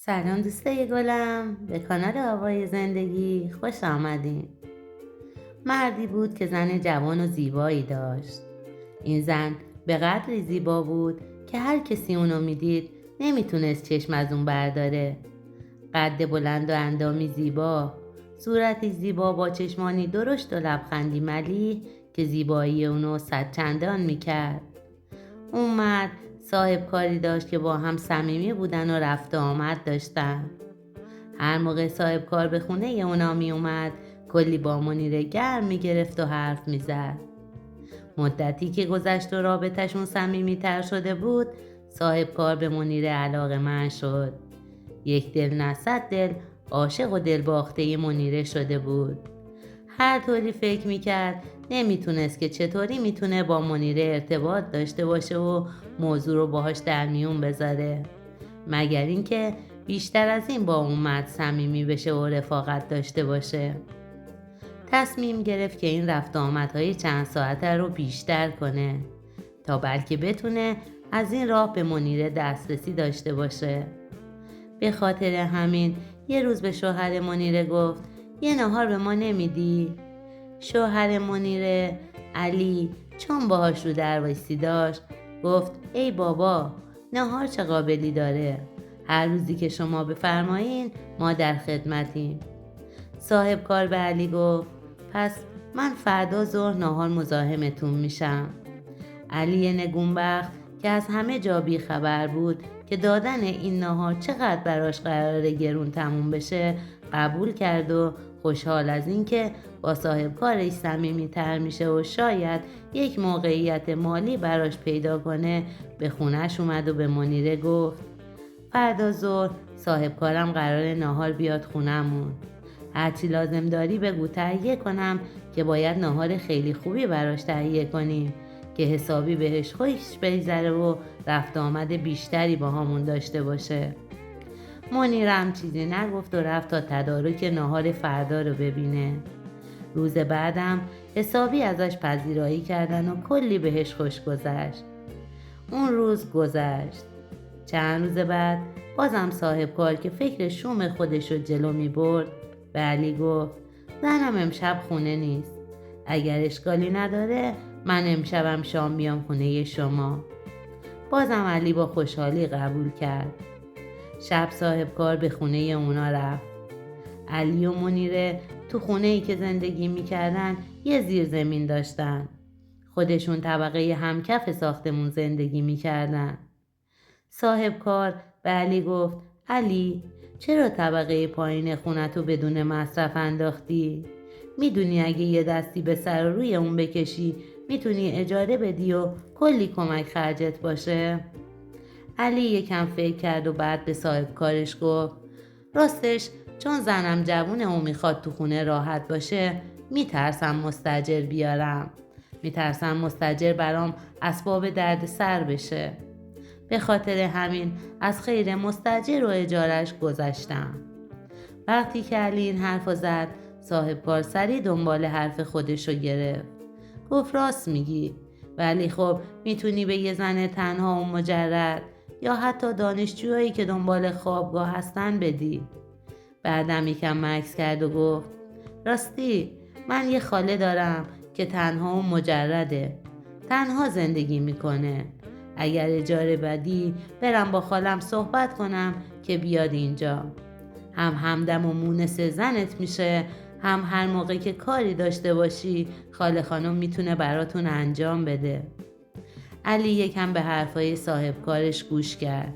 سلام دوستای گلم، به کانال آوای زندگی خوش آمدین. مردی بود که زن جوان و زیبایی داشت. این زن به قدری زیبا بود که هر کسی اونو میدید نمیتونست چشم از اون برداره. قد بلند و اندامی زیبا، صورتی زیبا با چشمانی درشت و لبخندی ملیح که زیبایی اونو صد چندان میکرد. اون مرد صاحب کاری داشت که با هم صمیمی بودن و رفت و آمد داشتن. هر موقع صاحب کار به خونه اونا می اومد کلی با منیره گرم می گرفت و حرف می زد. مدتی که گذشت و رابطشون صمیمی تر شده بود، صاحب کار به منیره علاقه‌مند شد. یک دل نه صد دل عاشق و دل باخته منیره شده بود. هر طوری فکر میکرد نمیتونست که چطوری میتونه با منیره ارتباط داشته باشه و موضوع رو باهاش در میون بذاره، مگر اینکه بیشتر از این با اون مرد صمیمی بشه و رفاقت داشته باشه. تصمیم گرفت که این رفت و آمدهای چند ساعته رو بیشتر کنه تا بلکه بتونه از این راه به منیره دسترسی داشته باشه. به خاطر همین یه روز به شوهر منیره گفت یه نهار به ما نمیدی؟ شوهر منیره علی چون باهاش رو در وایسی داشت گفت ای بابا، نهار چه قابلی داره؟ هر روزی که شما بفرمایین ما در خدمتیم. صاحب کار به علی گفت پس من فردا ظهر نهار مزاحمتون میشم. علی نگونبخت که از همه جا بی خبر بود که دادن این نهار چقدر براش قراره گرون تموم بشه، قبول کرد و خوشحال از این که با صاحب کارش صمیمی تر میشه و شاید یک موقعیت مالی براش پیدا کنه، به خونش اومد و به منیره گفت فردا ظهر صاحب کارم قراره نهار بیاد خونمون. هرچی لازم داری بگو تهیه کنم که باید نهار خیلی خوبی براش تهیه کنیم که حسابی بهش خوش بگذره و رفت آمد بیشتری با همون داشته باشه. منیرم چیزی نگفت و رفت تا تدارک نهار فردا رو ببینه. روز بعدم حسابی ازش پذیرایی کردن و کلی بهش خوش گذشت. اون روز گذشت. چند روز بعد بازم صاحب کار که فکر شوم خودش رو جلو می برد به علی گفت زنم امشب خونه نیست. اگر اشکالی نداره من امشبم شام بیام خونه شما. بازم علی با خوشحالی قبول کرد. شب صاحب کار به خونه اونا رفت. علی و منیره تو خونه‌ای که زندگی میکردن یه زیرزمین داشتن. خودشون طبقه همکف ساختمون زندگی میکردن. صاحب کار به علی گفت علی چرا طبقه پایین خونتو بدون مصرف انداختی؟ میدونی اگه یه دستی به سر و روی اون بکشی میتونی اجاره بدی و کلی کمک خرجت باشه؟ علی یکم فکر کرد و بعد به صاحب کارش گفت راستش چون زنم جوونه و میخواد تو خونه راحت باشه میترسم مستاجر بیارم. میترسم مستاجر برام اسباب درد سر بشه. به خاطر همین از خیر مستاجر و اجارش گذشتم. وقتی که علی این حرف زد صاحب کار سری دنبال حرف خودش رو گرفت. گفت راست میگی، ولی خب میتونی به یه زن تنها و مجرد یا حتی دانشجوهایی که دنبال خوابگاه هستن بدی. بعدم یکم مکث کرد و گفت راستی من یه خاله دارم که تنها و مجرده، تنها زندگی میکنه. اگر اجاره بدی برم با خالم صحبت کنم که بیاد اینجا. هم همدم و مونس زنت میشه، هم هر موقع که کاری داشته باشی خاله خانم میتونه براتون انجام بده. علی یکم به حرفای صاحب کارش گوش کرد.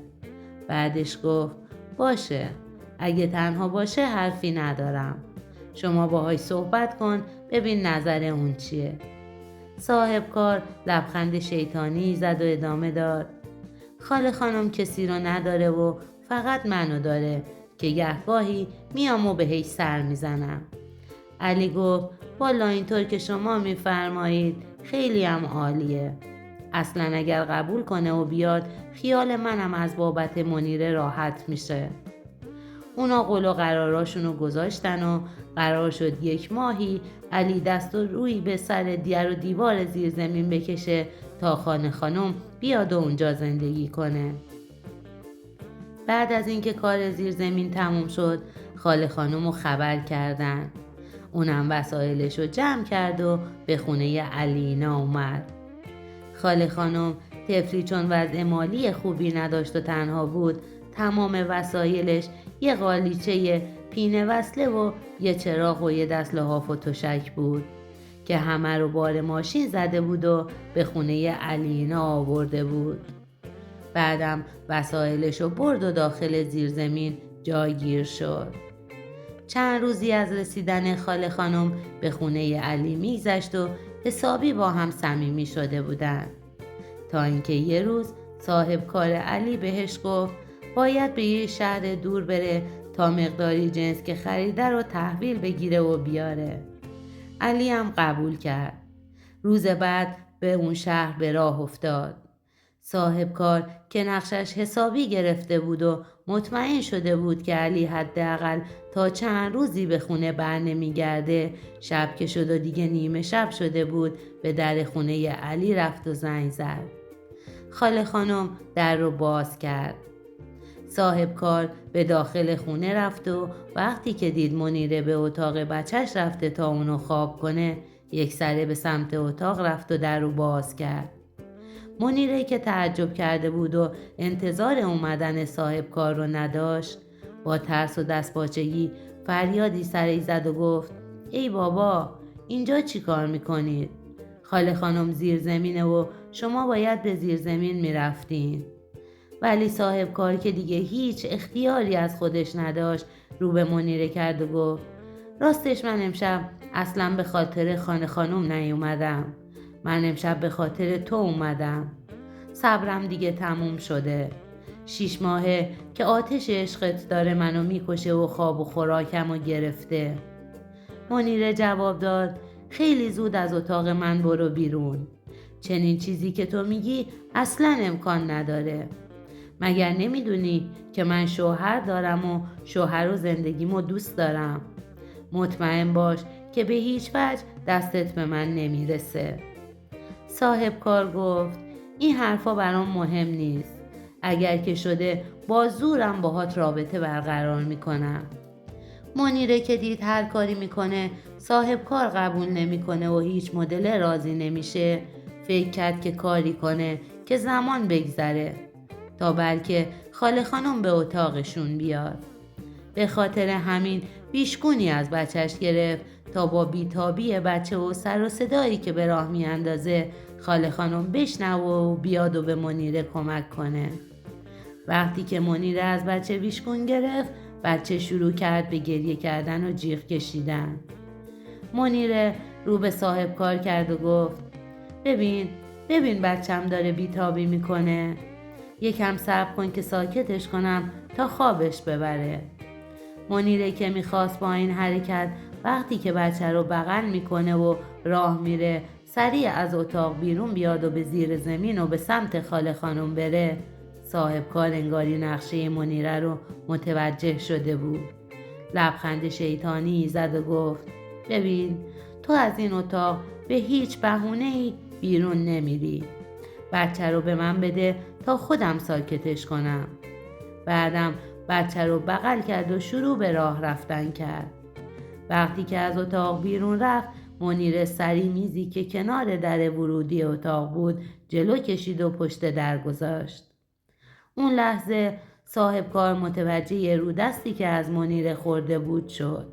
بعدش گفت باشه، اگه تنها باشه حرفی ندارم. شما باهاش صحبت کن ببین نظر اون چیه. صاحب کار لبخند شیطانی زد و ادامه داد خاله خانم کسی رو نداره و فقط منو داره که گهگاهی میام و بهش سر میزنم. علی گفت والا اینطور که شما میفرمایید خیلی هم عالیه. اصلا اگر قبول کنه و بیاد خیال منم از بابت منیره راحت میشه. اونا قول و قراراشونو گذاشتن و قرار شد 1 ماهی علی دست و روی به سر در و دیوار زیر زمین بکشه تا خانه خانم بیاد و اونجا زندگی کنه. بعد از اینکه کار زیرزمین تموم شد، خاله خانم رو خبر کردن. اونم وسایلش رو جمع کرد و به خونه علینا اومد. خاله خانم طفلی چون وضع مالی خوبی نداشت و تنها بود، تمام وسایلش یه قالیچه پینه وصله و یه چراغ و یه دست لحاف و تشک بود که همه رو بار ماشین زده بود و به خونه علینا آورده بود. بعدم وسایلش رو برد و داخل زیرزمین جایگیر شد. چند روزی از رسیدن خاله خانم به خونه علی میگذشت و حسابی با هم صمیمی شده بودند، تا اینکه یه روز صاحب کار علی بهش گفت باید به یه شهر دور بره تا مقداری جنس که خریده رو تحویل بگیره و بیاره. علی هم قبول کرد. روز بعد به اون شهر به راه افتاد. صاحب کار که نقشش حسابی گرفته بود و مطمئن شده بود که علی حداقل تا چند روزی به خونه بر نمیگرده، شب که شد و دیگه نیمه شب شده بود، به در خونه علی رفت و زنگ زد. خاله خانم در رو باز کرد. صاحب کار به داخل خونه رفت و وقتی که دید منیره به اتاق بچهش رفته تا اونو خواب کنه، یک سره به سمت اتاق رفت و در رو باز کرد. منیره که تعجب کرده بود و انتظار اومدن صاحب کار رو نداشت، با ترس و دستپاچگی فریادی سری زد و گفت ای بابا، اینجا چی کار میکنید؟ خاله خانم زیر زمینه و شما باید به زیر زمین میرفتین. ولی صاحب کار که دیگه هیچ اختیاری از خودش نداشت، رو به منیره کرد و گفت راستش من امشب اصلا به خاطر خانه خانم نیومدم. من امشب به خاطر تو اومدم. صبرم دیگه تموم شده. 6 ماهه که آتش عشقت داره منو میکشه و خواب و خوراکم رو گرفته. منیره جواب داد خیلی زود از اتاق من برو بیرون. چنین چیزی که تو میگی اصلا امکان نداره. مگر نمیدونی که من شوهر دارم و شوهر و زندگیمو دوست دارم؟ مطمئن باش که به هیچ وجه دستت به من نمیرسه. صاحب کار گفت این حرفا برام مهم نیست. اگر که شده با زورم باهات رابطه برقرار میکنم. منیره که دید هر کاری میکنه صاحب کار قبول نمیکنه و هیچ مدل راضی نمیشه، فکر کرد که کاری کنه که زمان بگذره تا بلکه خاله خانم به اتاقشون بیاد. به خاطر همین بیشگونی از بچهش گرفت تا با بیتابی بچه و سر و صدایی که به راه می اندازه خاله خانم بشنوه و بیاد و به منیره کمک کنه. وقتی که منیره از بچه بیشگون گرفت، بچه شروع کرد به گریه کردن و جیغ کشیدن. منیره رو به صاحب کار کرد و گفت ببین بچم داره بیتابی میکنه. یکم صبر کن که ساکتش کنم تا خوابش ببره. منیره که میخواست با این حرکت وقتی که بچه رو بغل میکنه و راه میره سریع از اتاق بیرون بیاد و به زیر زمین و به سمت خاله خانم بره، صاحب کار انگاری نقشه منیره رو متوجه شده بود. لبخند شیطانی زد و گفت ببین تو از این اتاق به هیچ بهونه‌ای بیرون نمیری. بچه رو به من بده تا خودم ساکتش کنم. بعدم بچه رو بغل کرد و شروع به راه رفتن کرد. وقتی که از اتاق بیرون رفت، منیره سری میزی که کنار در ورودی اتاق بود جلو کشید و پشت در گذاشت. اون لحظه صاحب کار متوجه رودستی که از منیره خورده بود شد.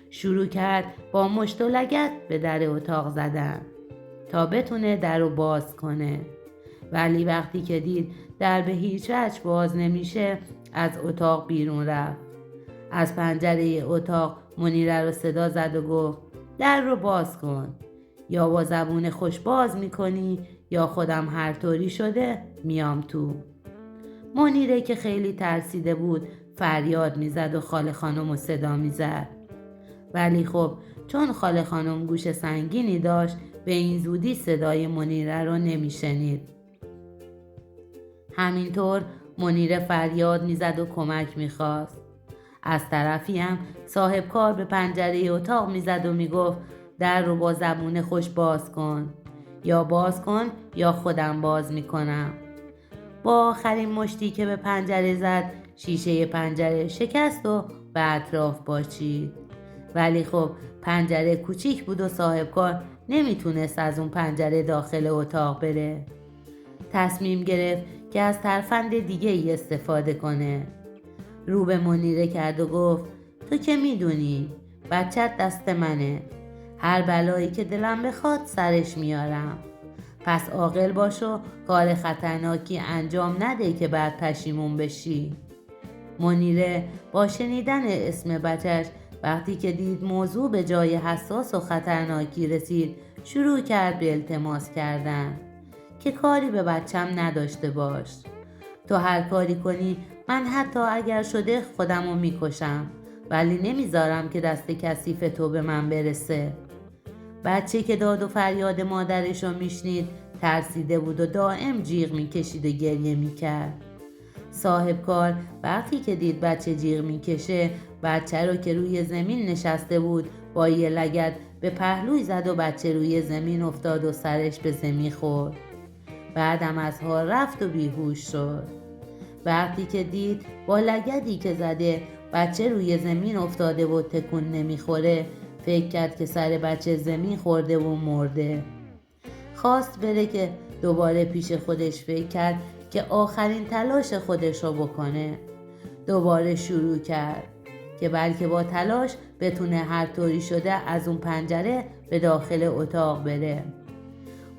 شروع کرد با مشت و لگد به در اتاق زدن تا بتونه در رو باز کنه. ولی وقتی که دید در به هیچ وجه باز نمیشه، از اتاق بیرون رفت. از پنجره اتاق منیره رو صدا زد و گفت در رو باز کن. یا با زبون خوش باز میکنی یا خودم هر طوری شده میام تو. منیره که خیلی ترسیده بود فریاد میزد و خاله خانم رو صدا میزد. ولی خب چون خاله خانم گوش سنگینی داشت، به این زودی صدای منیره رو نمیشنید. همینطور منیره فریاد میزد و کمک میخواست. از طرفی هم صاحب کار به پنجره اتاق میزد و میگفت در رو با زبون خوش باز کن. یا باز کن یا خودم باز میکنم. با آخرین مشتی که به پنجره زد، شیشه پنجره شکست و به اطراف پاشید. ولی خب پنجره کوچیک بود و صاحبکار نمیتونست از اون پنجره داخل اتاق بره. تصمیم گرفت که از ترفند دیگه ای استفاده کنه. رو به منیره کرد و گفت تو که میدونی بچت دست منه. هر بلایی که دلم بخواد سرش میارم. پس عاقل باش و کار خطرناکی انجام نده که بعد پشیمون بشی. منیره با شنیدن اسم بچه‌ش وقتی که دید موضوع به جای حساس و خطرناکی رسید شروع کرد به التماس کردن که کاری به بچم نداشته باش. تو هر کاری کنی من حتی اگر شده خودمو میکشم، ولی نمیذارم که دست کثیف تو به من برسه. بچه که داد و فریاد مادرشو میشنید ترسیده بود و دائم جیغ میکشید و گریه میکرد. صاحبکار وقتی که دید بچه جیغ میکشه بچه رو که روی زمین نشسته بود با یه لگد به پهلوی زد و بچه روی زمین افتاد و سرش به زمین خورد. بعدم از حال رفت و بیهوش شد. وقتی که دید با لگدی که زده بچه روی زمین افتاده و تکون نمیخوره فکر کرد که سر بچه زمین خورده و مرده. خواست بره که دوباره پیش خودش فکر کرد که آخرین تلاش خودش رو بکنه. دوباره شروع کرد که بلکه با تلاش بتونه هر طوری شده از اون پنجره به داخل اتاق بره.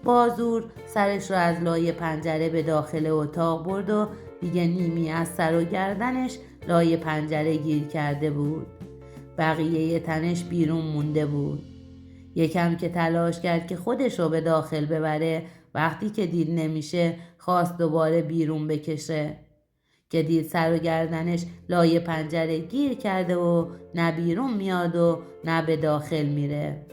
با زور سرش رو از لای پنجره به داخل اتاق برد و دیگه نیمی از سر و گردنش لای پنجره گیر کرده بود. بقیه تنش بیرون مونده بود. یکم که تلاش کرد که خودش رو به داخل ببره، وقتی که دید نمیشه خواست دوباره بیرون بکشه که دید سر و گردنش لای پنجره گیر کرده و نه بیرون میاد و نه به داخل میره.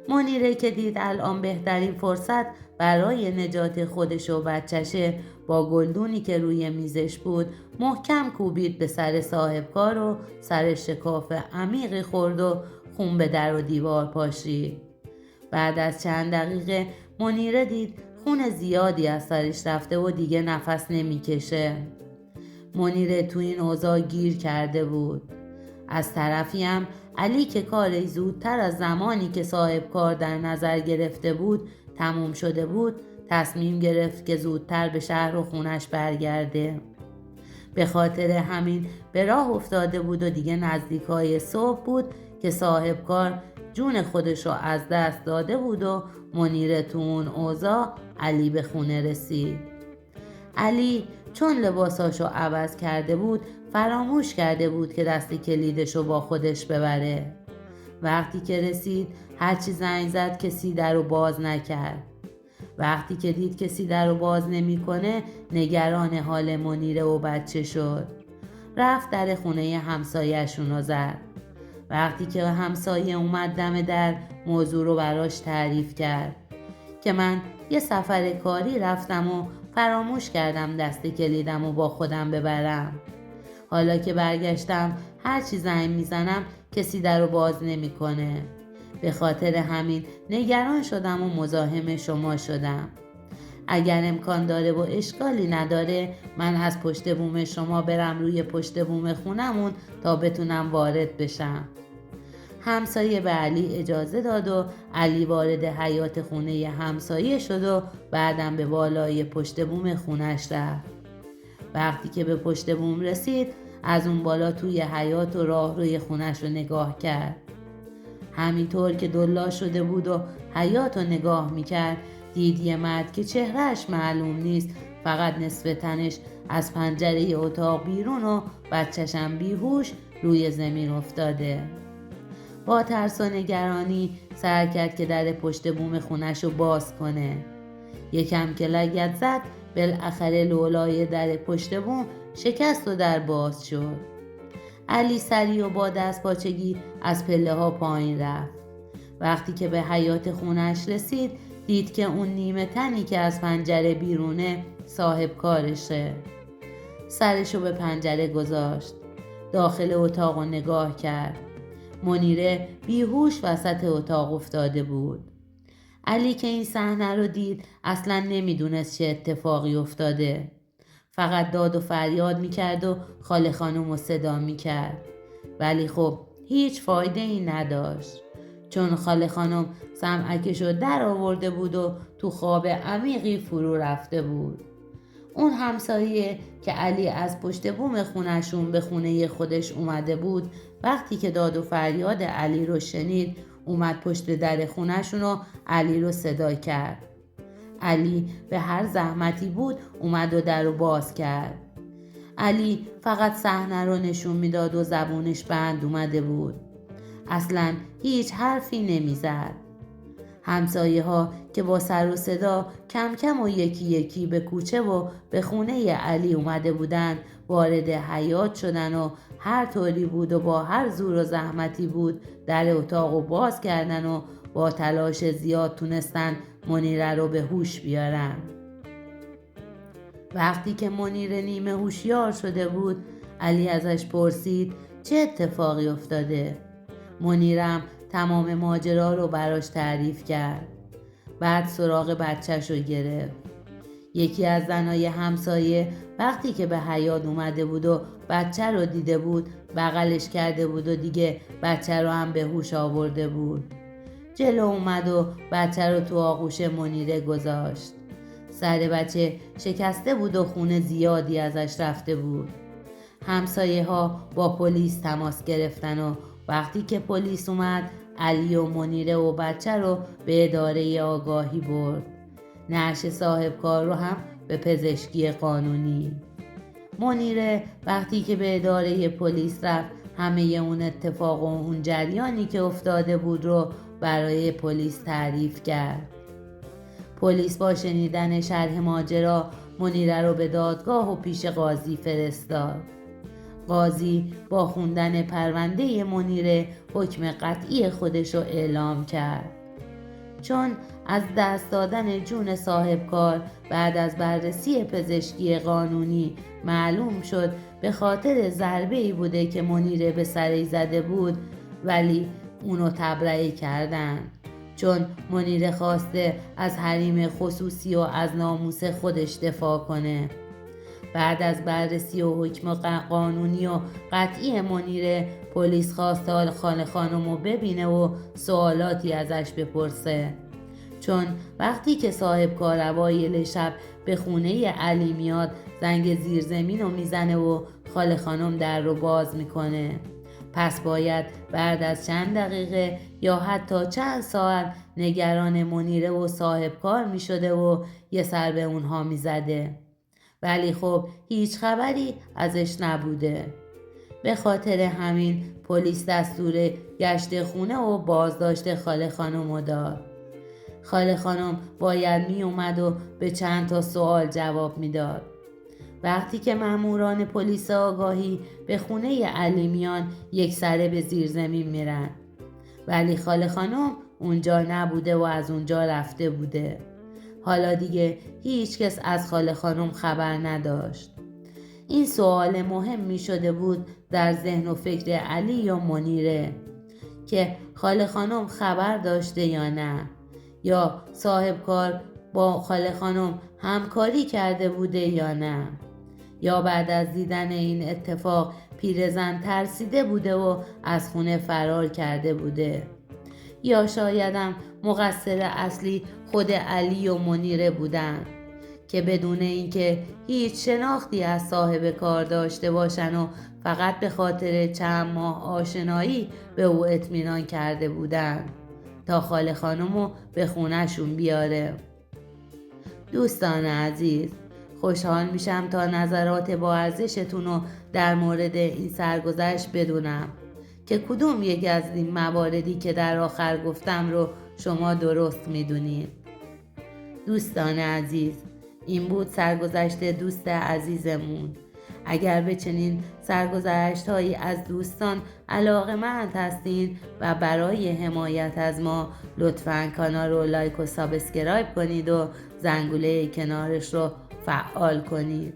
منیره که دید الان بهترین فرصت برای نجات خودش و بچشه با گلدونی که روی میزش بود محکم کوبید به سر صاحبکار و سر شکاف عمیقی خورد و خون به در و دیوار پاشید. بعد از چند دقیقه منیره دید خون زیادی از سرش رفته و دیگه نفس نمیکشه. منیره تو این اوضاع گیر کرده بود. از طرفی هم علی که کاری زودتر از زمانی که صاحب کار در نظر گرفته بود تموم شده بود تصمیم گرفت که زودتر به شهر و خونش برگرده. به خاطر همین به راه افتاده بود و دیگه نزدیکای صبح بود که صاحب کار جون خودش رو از دست داده بود و منیره تو اون اوضاع علی به خونه رسید. علی چون لباساشو عوض کرده بود فراموش کرده بود که دست کلیدشو با خودش ببره. وقتی که رسید هرچی زنگ زد کسی درو باز نکرد. وقتی که دید کسی درو باز نمیکنه نگران حال منیره و بچه شد. رفت در خونه همسایه‌شون رو زد. وقتی که همسایه اومد دم در موضوع رو براش تعریف کرد که من یه سفر کاری رفتم و فراموش کردم دست کلیدم رو با خودم ببرم. حالا که برگشتم هرچی زنگ میزنم کسی درو باز نمیکنه. به خاطر همین نگران شدم و مزاحم شما شدم. اگر امکان داره و اشکالی نداره من از پشت بوم شما برم روی پشت بوم خونمون تا بتونم وارد بشم. همسایه به علی اجازه داد و علی وارد حیاط خونه همسایه شد و بعدم به بالای پشت بوم خونش رفت. وقتی که به پشت بوم رسید از اون بالا توی حیاط و راهروی خونش رو نگاه کرد. همینطور که دلا شده بود و حیاط رو نگاه میکرد دید یه مرد که چهرهش معلوم نیست، فقط نصف تنش از پنجره اتاق بیرون و بچه‌شم بیهوش روی زمین افتاده. با ترس و نگرانی سعی کرد که در پشت بوم خونش رو باز کنه. یکم که لگد زد بالاخره لولای در پشت بوم شکست و در باز شد. علی سریع و با دست پاچگی از پله ها پایین رفت. وقتی که به حیاط خونش رسید دید که اون نیمه تنی که از پنجره بیرونه صاحب کارشه. سرشو به پنجره گذاشت. داخل اتاق رو نگاه کرد. منیره بیهوش وسط اتاق افتاده بود. علی که این صحنه رو دید اصلا نمیدونست چه اتفاقی افتاده. فقط داد و فریاد میکرد و خاله خانم رو صدا میکرد. ولی خب هیچ فایده ای نداشت، چون خاله خانم سمعکش رو در آورده بود و تو خواب عمیقی فرو رفته بود. اون همسایه که علی از پشت بوم خونشون به خونه خودش اومده بود، وقتی که داد و فریاد علی رو شنید اومد پشت در خونشون و علی رو صدا کرد. علی به هر زحمتی بود اومد و در رو باز کرد. علی فقط صحنه رو نشون میداد و زبونش بند اومده بود. اصلاً هیچ حرفی نمیزد. همسایه ها که با سر و صدا کم کم و یکی یکی به کوچه و به خونه علی اومده بودن وارد حیاط شدن و هر طوری بود و با هر زور و زحمتی بود در اتاق رو باز کردن و با تلاش زیاد تونستن منیره رو به هوش بیارن. وقتی که منیره نیمه هوشیار شده بود علی ازش پرسید چه اتفاقی افتاده. منیرم تمام ماجرا رو براش تعریف کرد. بعد سراغ بچه‌ش رو گرفت. یکی از زنای همسایه وقتی که به حیاط اومده بود و بچه رو دیده بود بغلش کرده بود و دیگه بچه رو هم به هوش آورده بود. جلو اومد و بچه رو تو آغوش منیره گذاشت. سر بچه شکسته بود و خون زیادی ازش رفته بود. همسایه ها با پلیس تماس گرفتن و وقتی که پلیس اومد علی و منیره و بچه رو به اداره آگاهی برد. نعش صاحب کار رو هم به پزشکی قانونی. منیره وقتی که به اداره پلیس رفت همه اون اتفاق و اون جریانی که افتاده بود رو برای پلیس تعریف کرد. پلیس با شنیدن شرح ماجرا منیره رو به دادگاه و پیش قاضی فرستاد. قاضی با خوندن پرونده منیره حکم قطعی خودش رو اعلام کرد. چون از دست دادن جون صاحب کار بعد از بررسی پزشکی قانونی معلوم شد به خاطر ضربه‌ای بوده که منیره به سرش زده بود، ولی اونو تبرئه کردن، چون منیره خواسته از حریم خصوصی و از ناموس خودش دفاع کنه. بعد از بررسی و حکم قانونی و قطعی منیره پلیس خواست خاله خانم رو ببینه و سوالاتی ازش بپرسه، چون وقتی که صاحب کار اوایل شب به خونه علی میاد زنگ زیرزمین رو میزنه و خاله خانم در رو باز میکنه. پس باید بعد از چند دقیقه یا حتی چند ساعت نگران منیره و صاحب کار میشده و یه سر به اونها میزده، ولی خب هیچ خبری ازش نبوده. به خاطر همین پلیس دستور گشت خونه و بازداشت خاله خانم رو داد. خاله خانم باید می اومد و به چند تا سوال جواب میداد. وقتی که ماموران پلیس آگاهی به خونه علی میان یک سره به زیر زمین میرن، ولی خاله خانم اونجا نبوده و از اونجا رفته بوده. حالا دیگه هیچ کس از خاله خانم خبر نداشت. این سوال مهم می شده بود در ذهن و فکر علی یا منیره که خاله خانم خبر داشته یا نه، یا صاحب کار با خاله خانم همکاری کرده بوده یا نه، یا بعد از دیدن این اتفاق پیرزن ترسیده بوده و از خونه فرار کرده بوده، یا شایدم مقصر اصلی خود علی و منیره بودن که بدون اینکه هیچ شناختی از صاحب کار داشته باشن و فقط به خاطر چند ماه آشنایی به او اطمینان کرده بودن تا خاله خانمو به خونه‌شون بیاره. دوستان عزیز، خوشحال میشم تا نظرات با ارزشتون رو در مورد این سرگذشت بدونم که کدوم یک از این مواردی که در آخر گفتم رو شما درست میدونید. دوستان عزیز، این بود سرگذشت دوست عزیزمون. اگر به چنین سرگذشت‌هایی از دوستان علاقه‌مند هستین و برای حمایت از ما لطفاً کانال رو لایک و سابسکرایب کنید و زنگوله کنارش رو فعال کنید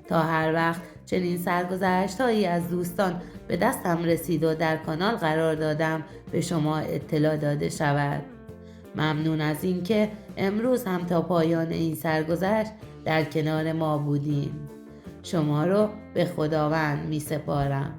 تا هر وقت چنین سرگذشت‌هایی از دوستان به دستم رسید و در کانال قرار دادم به شما اطلاع داده شود. ممنون از اینکه امروز هم تا پایان این سرگذشت در کنار ما بودین. شما رو به خداوند می سپارم.